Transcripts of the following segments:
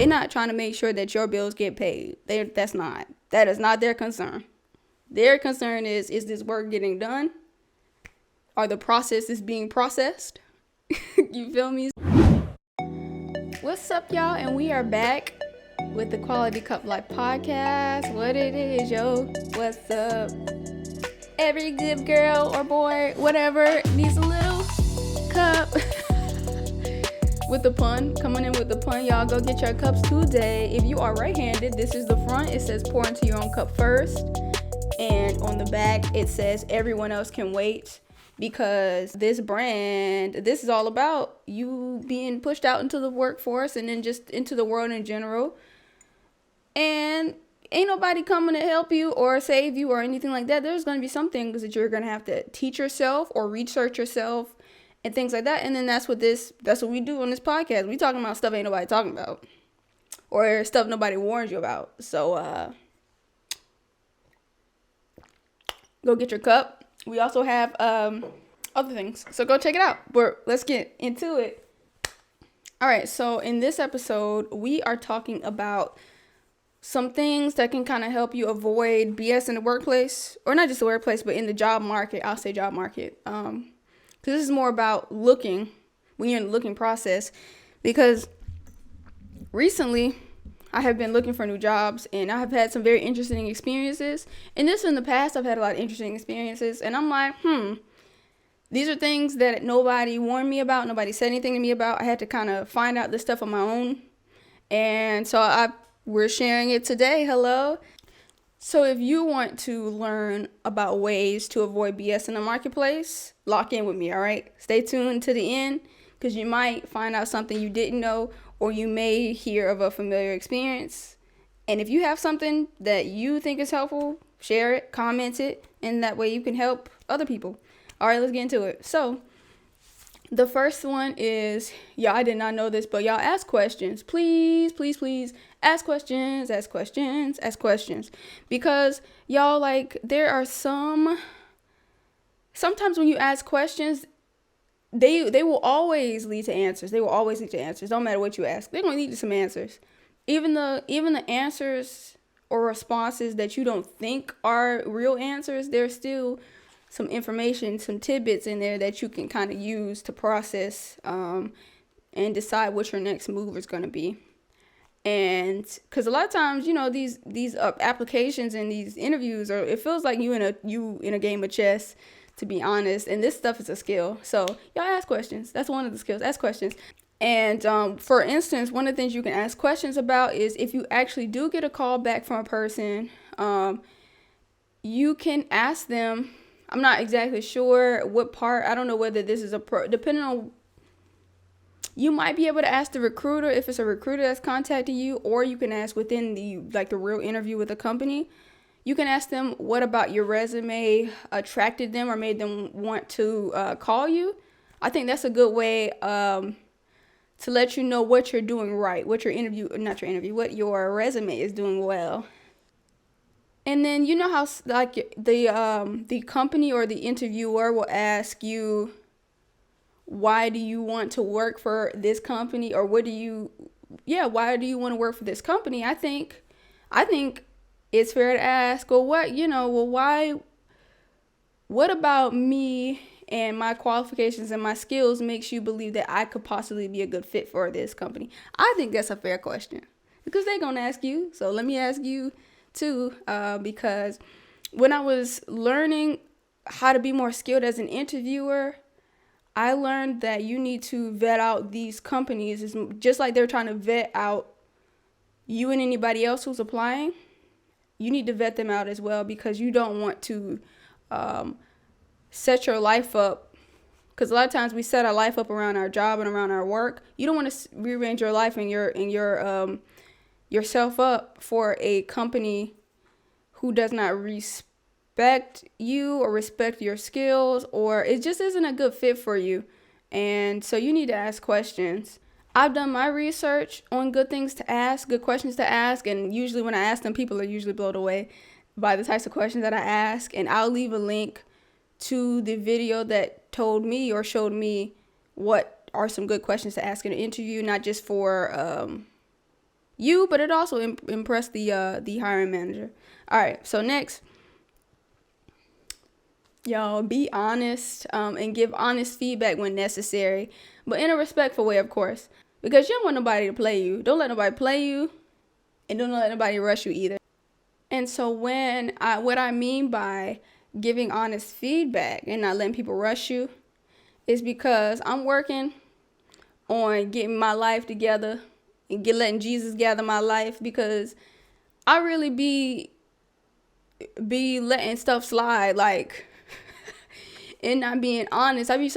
They're not trying to make sure that your bills get paid. That is not their concern. Their concern is this work getting done? Are the processes being processed? You feel me? What's up, y'all? And we are back with the Quality Cup Life podcast. What it is, yo? What's up? Every good girl or boy, whatever, needs a little cup. With the pun, coming in with the pun, y'all go get your cups today. If you are right-handed, this is the front. It says pour into your own cup first. And on the back, it says everyone else can wait. Because this brand, this is all about you being pushed out into the workforce and then just into the world in general. And ain't nobody coming to help you or save you or anything like that. There's going to be some things that you're going to have to teach yourself or research yourself and things like that. And then that's what we do on this podcast. We talking about stuff ain't nobody talking about or stuff nobody warns you about. So go get your cup. We also have other things. So go check it out. But let's get into it. All right. So in this episode, we are talking about some things that can kind of help you avoid BS in the workplace, or not just the workplace, but in the job market. I'll say job market. Because this is more about looking when you're in the looking process. Because recently, I have been looking for new jobs, and I have had some very interesting experiences. And this in the past, I've had a lot of interesting experiences, and I'm like, these are things that nobody warned me about, nobody said anything to me about. I had to kind of find out this stuff on my own, and so we're sharing it today. Hello. So if you want to learn about ways to avoid BS in the marketplace, lock in with me, all right? Stay tuned to the end, because you might find out something you didn't know, or you may hear of a familiar experience. And if you have something that you think is helpful, share it, comment it, and that way you can help other people. All right, let's get into it. So the first one is, I did not know this, but y'all ask questions. Please, please, please ask questions, ask questions, ask questions. Because y'all, there are sometimes when you ask questions, they will always lead to answers. They will always lead to answers. Don't matter what you ask. They're going to lead to some answers. Even the answers or responses that you don't think are real answers, there's still some information, some tidbits in there that you can kind of use to process and decide what your next move is going to be. And because a lot of times, these applications and these interviews it feels like you in a game of chess, to be honest. And this stuff is a skill. So y'all ask questions. That's one of the skills. Ask questions. And for instance, one of the things you can ask questions about is if you actually do get a call back from a person, you can ask them. I'm not exactly sure what part. I don't know whether this is depending on. You might be able to ask the recruiter if it's a recruiter that's contacting you, or you can ask within the real interview with the company. You can ask them, what about your resume attracted them or made them want to call you? I think that's a good way to let you know what you're doing right, what your resume is doing well. And then you know how the company or the interviewer will ask you, why do you want to work for this company, or why do you want to work for this company? I think it's fair to ask, why, what about me and my qualifications and my skills makes you believe that I could possibly be a good fit for this company? I think that's a fair question, because they're going to ask you. So let me ask you too, because when I was learning how to be more skilled as an interviewer, I learned that you need to vet out these companies. It's just like they're trying to vet out you and anybody else who's applying. You need to vet them out as well, because you don't want to set your life up. Because a lot of times we set our life up around our job and around our work. You don't want to rearrange your life and yourself up for a company who does not respect you or respect your skills, or it just isn't a good fit for you. And so you need to ask questions. I've done my research on good things to ask, good questions to ask, and usually when I ask them, people are usually blown away by the types of questions that I ask. And I'll leave a link to the video that told me or showed me what are some good questions to ask in an interview, not just for you, but it also impressed the hiring manager. All right, so next, y'all be honest, and give honest feedback when necessary, but in a respectful way, of course, because you don't want nobody to play you. Don't let nobody play you, and don't let nobody rush you either. And so what I mean by giving honest feedback and not letting people rush you is because I'm working on getting my life together and letting Jesus gather my life, because I really be letting stuff slide, like, and not being honest. I be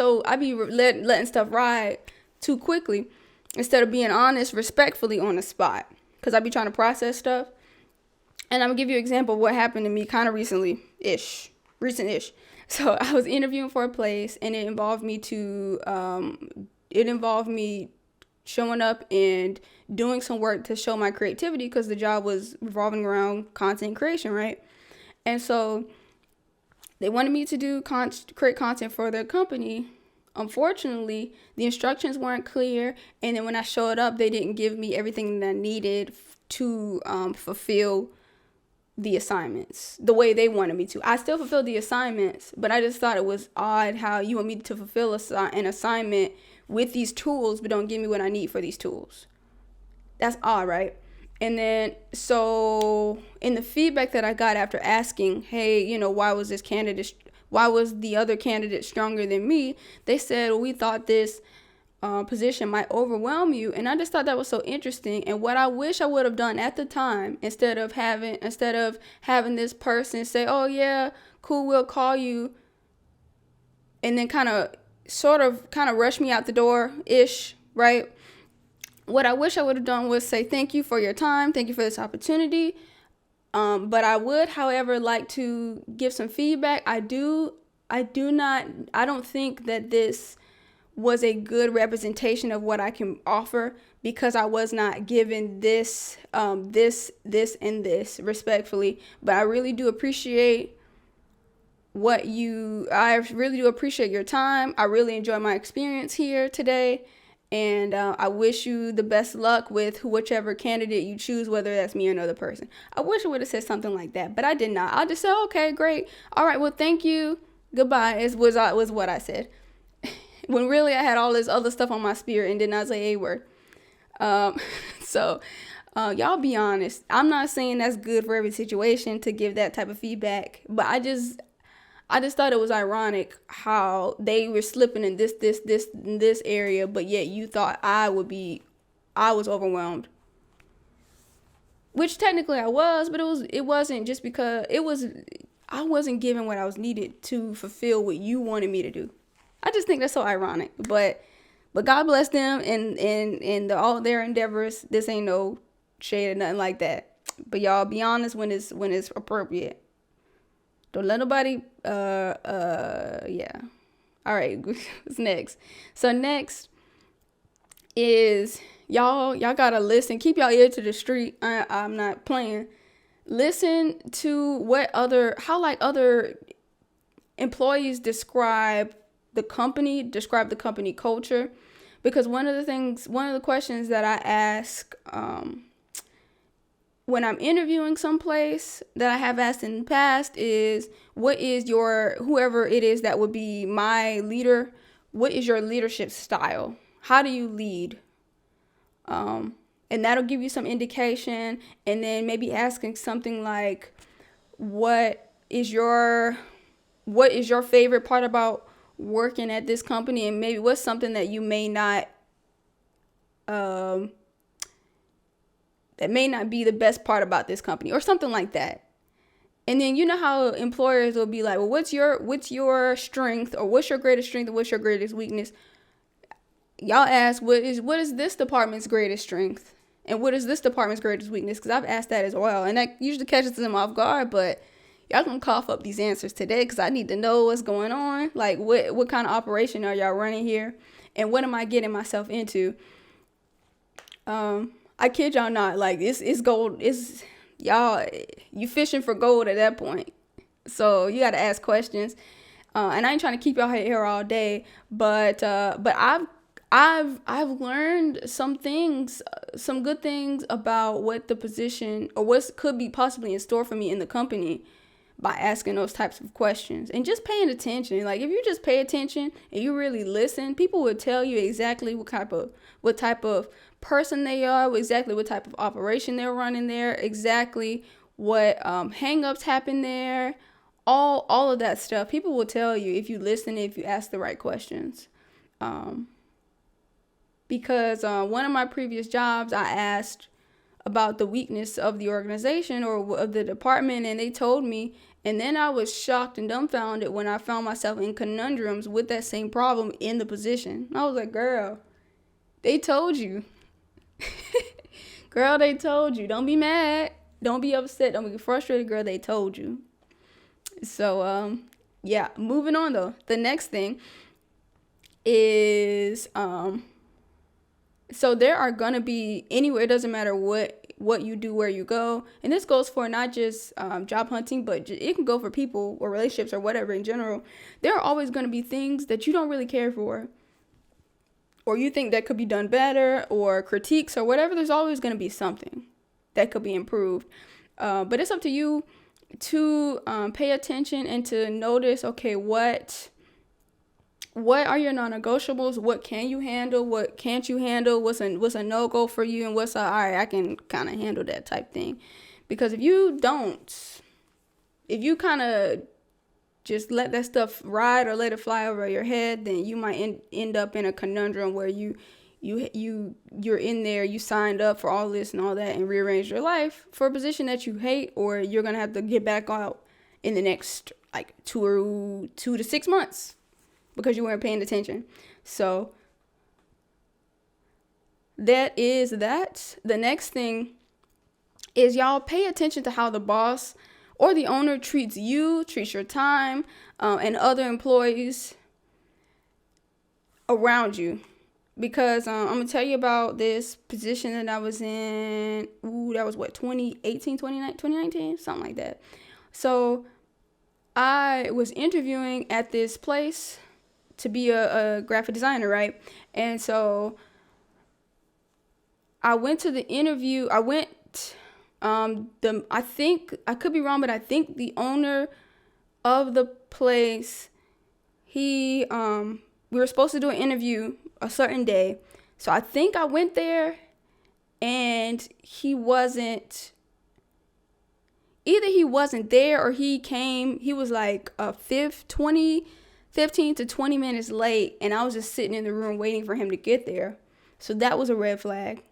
letting stuff ride too quickly instead of being honest respectfully on the spot, because I be trying to process stuff. And I'm gonna give you an example of what happened to me kind of recent-ish. So I was interviewing for a place, and it involved me showing up and doing some work to show my creativity, because the job was revolving around content creation, right? And so they wanted me to create content for their company. Unfortunately, the instructions weren't clear, and then when I showed up, they didn't give me everything that I needed to fulfill the assignments the way they wanted me to. I still fulfilled the assignments, but I just thought it was odd how you want me to fulfill an assignment with these tools, but don't give me what I need for these tools. That's odd, right? And then, so in the feedback that I got after asking, hey, why was the other candidate stronger than me? They said, well, we thought this position might overwhelm you. And I just thought that was so interesting. And what I wish I would have done at the time, instead of having this person say, oh yeah, cool, we'll call you, and then kind of rush me out the door ish, right? What I wish I would have done was say, thank you for your time, thank you for this opportunity, but I would, however, like to give some feedback. I don't think that this was a good representation of what I can offer, because I was not given this, and this respectfully. But I really do appreciate I really do appreciate your time. I really enjoy my experience here today. And I wish you the best luck with whichever candidate you choose, whether that's me or another person. I wish I would have said something like that, but I did not. I just said, okay, great. All right, well, thank you. Goodbye was what I said. When really I had all this other stuff on my spirit and did not say a word. So y'all be honest. I'm not saying that's good for every situation to give that type of feedback, but I just thought it was ironic how they were slipping in this area, but yet you thought I was overwhelmed. Which technically I was, but it wasn't just because I wasn't given what I was needed to fulfill what you wanted me to do. I just think that's so ironic, but God bless them and all their endeavors. This ain't no shade or nothing like that. But y'all be honest when it's appropriate. Don't let nobody, yeah. All right, what's next? So next is y'all gotta listen. Keep y'all ear to the street. I'm not playing. Listen to how other employees describe the company culture, because one of the questions that I ask when I'm interviewing someplace that I have asked in the past is, what is whoever it is that would be my leader, what is your leadership style? How do you lead? And that'll give you some indication. And then maybe asking something like, what is your favorite part about working at this company, and maybe what's something that you may not that may not be the best part about this company, or something like that. And then you know how employers will be like, well, what's your strength, or what's your greatest strength, or what's your greatest weakness? Y'all ask, what is this department's greatest strength, and what is this department's greatest weakness? Because I've asked that as well, and that usually catches them off guard. But y'all gonna cough up these answers today, because I need to know what's going on. Like, what kind of operation are y'all running here, and what am I getting myself into? I kid y'all not. Like, it's gold. Y'all, you fishing for gold at that point. So you got to ask questions. And I ain't trying to keep y'all here all day, but I've learned some things, some good things about what the position or what could be possibly in store for me in the company by asking those types of questions and just paying attention. Like if you just pay attention and you really listen, people will tell you exactly what type of person they are, exactly what type of operation they're running there, exactly what hang-ups happen there, all of that stuff. People will tell you if you listen, if you ask the right questions. Because one of my previous jobs, I asked about the weakness of the organization or of the department, and they told me, and then I was shocked and dumbfounded when I found myself in conundrums with that same problem in the position. I was like, girl, they told you. Girl, they told you. Don't be mad. Don't be upset. Don't be frustrated, girl. They told you. So, yeah, moving on though. The next thing is, so there are gonna be anywhere, it doesn't matter what you do, where you go, and this goes for not just job hunting, but it can go for people or relationships or whatever in general. There are always gonna be things that you don't really care for, or you think that could be done better, or critiques or whatever. There's always gonna be something that could be improved, but it's up to you to pay attention and to notice, okay, what are your non-negotiables? What can you handle? What can't you handle? What's a no-go for you? And what's all right, I can kind of handle that type thing. Because if you kind of just let that stuff ride or let it fly over your head, then you might end up in a conundrum where you're in there, you signed up for all this and all that and rearrange your life for a position that you hate, or you're going to have to get back out in the next like 2 to 6 months. Because you weren't paying attention. So that is that. The next thing is y'all pay attention to how the boss or the owner treats your time, and other employees around you. Because I'm going to tell you about this position that I was in. That was 2018, 2019, something like that. So I was interviewing at this place to be a graphic designer, right? And so I went to the interview. I think, I could be wrong, but I think the owner of the place, we were supposed to do an interview a certain day. So I think I went there and he wasn't there, or he was like 15 to 20 minutes late, and I was just sitting in the room waiting for him to get there. So that was a red flag.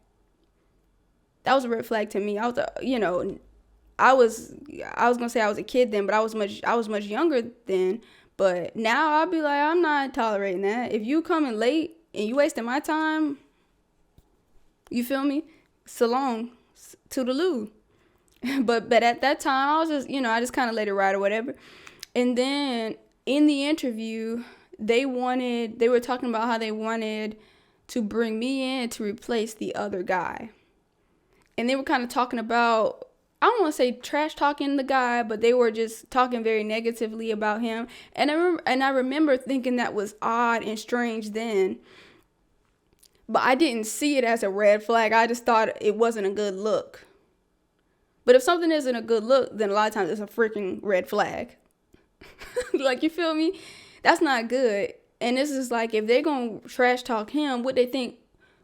That was a red flag to me. I was gonna say I was a kid then, but I was much younger then. But now I'll be like, I'm not tolerating that. If you coming late and you wasting my time, you feel me? So long, toodaloo. But at that time, I was just, I just kind of let it ride or whatever. And then in the interview, they were talking about how they wanted to bring me in to replace the other guy. And they were kind of talking about, I don't want to say trash talking the guy, but they were just talking very negatively about him. And I remember thinking that was odd and strange then. But I didn't see it as a red flag. I just thought it wasn't a good look. But if something isn't a good look, then a lot of times it's a freaking red flag. Like, you feel me? That's not good. And this is like, if they're going to trash talk him, what they think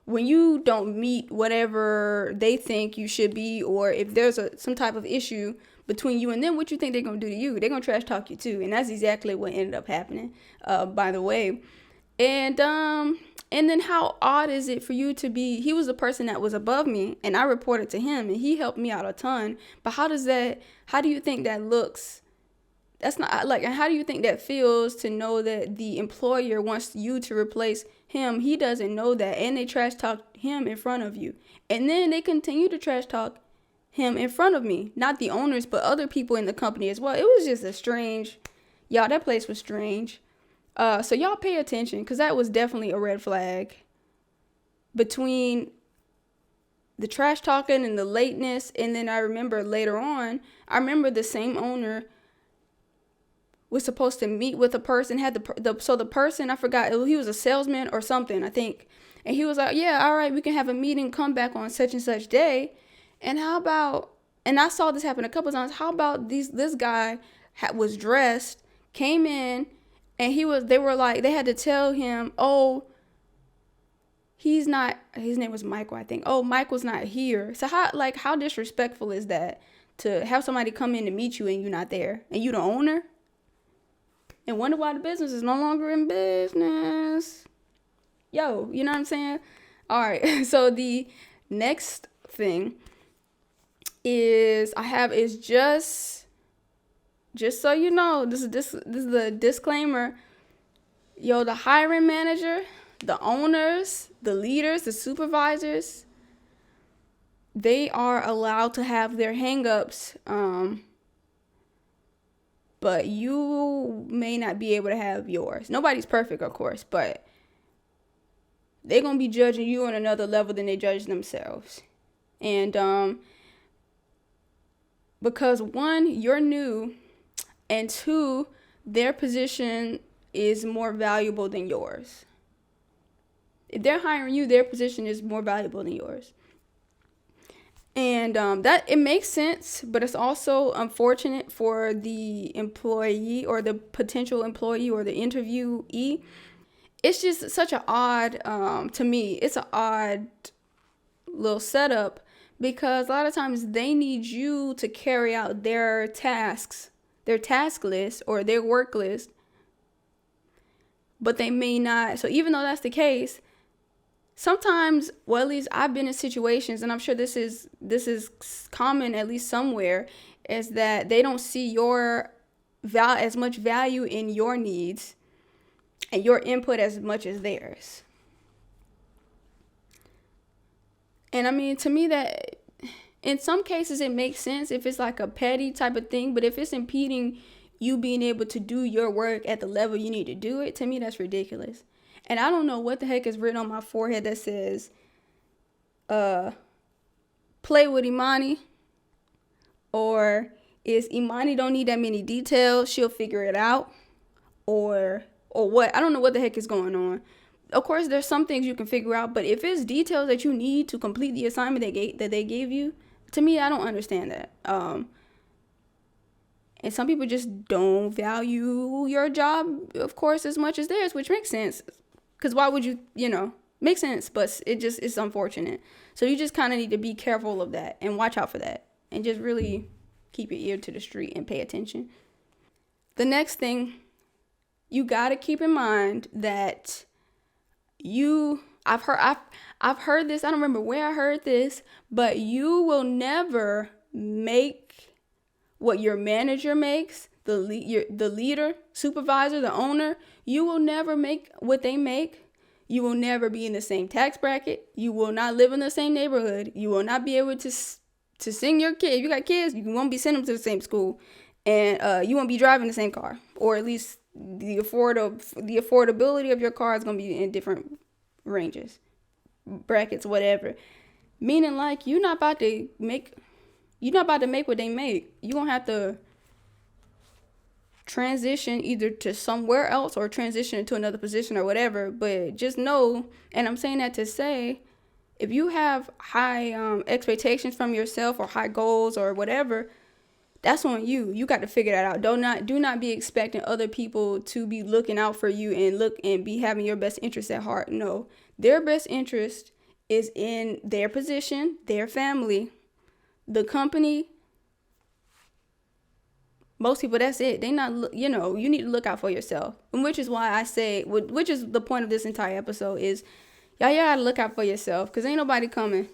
when you don't meet whatever they think you should be, or if there's some type of issue between you and them, what you think they're going to do to you? They're going to trash talk you too. And that's exactly what ended up happening, by the way. And then how odd is it for you to be, he was the person that was above me, and I reported to him, and he helped me out a ton. But how do you think that looks? That's not like, and how do you think that feels to know that the employer wants you to replace him? He doesn't know that, and they trash talk him in front of you. And then they continue to trash talk him in front of me, not the owners, but other people in the company as well. It was just that place was strange. So y'all pay attention, because that was definitely a red flag. Between the trash talking and the lateness, and then I remember later on, the same owner was supposed to meet with a person, had the person, I forgot, he was a salesman or something, I think. And he was like, yeah, all right, we can have a meeting, come back on such and such day. And how about, and I saw this happen a couple times, how about this guy was dressed, came in, and they were like, they had to tell him, oh, he's not, his name was Michael, I think. Oh, Michael's not here. So how disrespectful is that to have somebody come in to meet you and you're not there, and you the owner? And wonder why the business is no longer in business. Yo, you know what I'm saying? All right. So the next thing is just so you know, this is the disclaimer. Yo, the hiring manager, the owners, the leaders, the supervisors, they are allowed to have their hangups, but you may not be able to have yours. Nobody's perfect, of course, but they're going to be judging you on another level than they judge themselves. And because one, you're new, and two, their position is more valuable than yours. If they're hiring you, their position is more valuable than yours. And that it makes sense, but it's also unfortunate for the employee or the potential employee or the interviewee. It's just such an odd, to me, it's an odd little setup, because a lot of times they need you to carry out their tasks, their task list or their work list, but they may not. So even though that's the case, sometimes, well, at least I've been in situations, and I'm sure this is common at least somewhere, is that they don't see your as much value in your needs and your input as much as theirs. And I mean, to me, that in some cases it makes sense if it's like a petty type of thing, but if it's impeding you being able to do your work at the level you need to do it, to me, that's ridiculous. And I don't know what the heck is written on my forehead that says, play with Imani, or is Imani don't need that many details, she'll figure it out, or what? I don't know what the heck is going on. Of course, there's some things you can figure out, but if it's details that you need to complete the assignment that they gave you, to me, I don't understand that. And some people just don't value your job, of course, as much as theirs, which makes sense. Because why would you, makes sense, but it's unfortunate. So you just kind of need to be careful of that and watch out for that. And just really keep your ear to the street and pay attention. The next thing, you got to keep in mind that I've heard this, I don't remember where I heard this, but you will never make what your manager makes, the leader, supervisor, the owner. You will never make what they make. You will never be in the same tax bracket. You will not live in the same neighborhood. You will not be able to send your kid. If you got kids, you won't be sending them to the same school, and you won't be driving the same car, or at least the affordability of your car is going to be in different ranges, brackets, whatever. Meaning, like, you're not about to make what they make. You're going to have to transition either to somewhere else or transition to another position or whatever. But just know, and I'm saying that to say, if you have high expectations from yourself or high goals or whatever, that's on you. You got to figure that out. Do not be expecting other people to be looking out for you and be having your best interest at heart. No, their best interest is in their position, their family, the company. Most people, that's it. They not, you need to look out for yourself. And which is why I say, which is the point of this entire episode is, y'all gotta look out for yourself, because ain't nobody coming.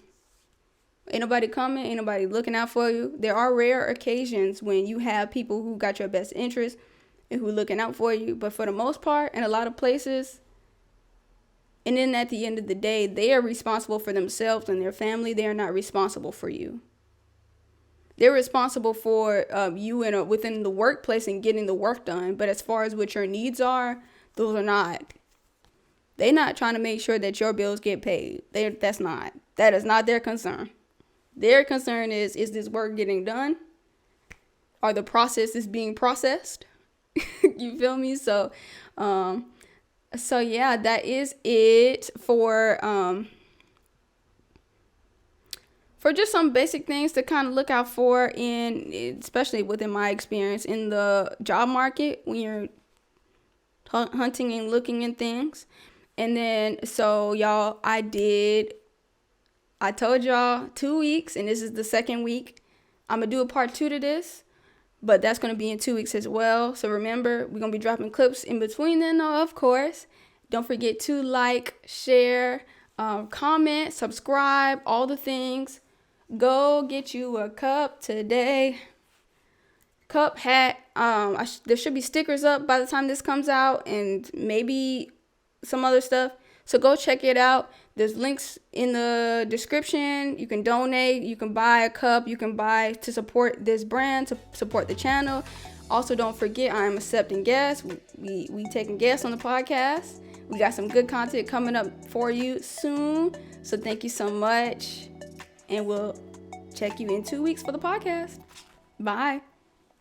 Ain't nobody looking out for you. There are rare occasions when you have people who got your best interest and who looking out for you. But for the most part, in a lot of places, and then at the end of the day, they are responsible for themselves and their family. They are not responsible for you. They're responsible for you within the workplace and getting the work done. But as far as what your needs are, those are not. They're not trying to make sure that your bills get paid. That is not their concern. Their concern is this work getting done? Are the processes being processed? You feel me? So yeah, that is it for just some basic things to kind of look out for especially within my experience in the job market when you're hunting and looking and things. And then, so y'all, I told y'all 2 weeks, and this is the second week. I'm going to do a part 2 to this, but that's going to be in 2 weeks as well. So remember, we're going to be dropping clips in between then, of course. Don't forget to like, share, comment, subscribe, all the things. Go get you a cup today. Cup, hat. There should be stickers up by the time this comes out, and maybe some other stuff. So go check it out. There's links in the description. You can donate. You can buy a cup. You can buy to support this brand, to support the channel. Also, don't forget, I'm accepting guests. We taking guests on the podcast. We got some good content coming up for you soon. So thank you so much. And we'll check you in 2 weeks for the podcast. Bye.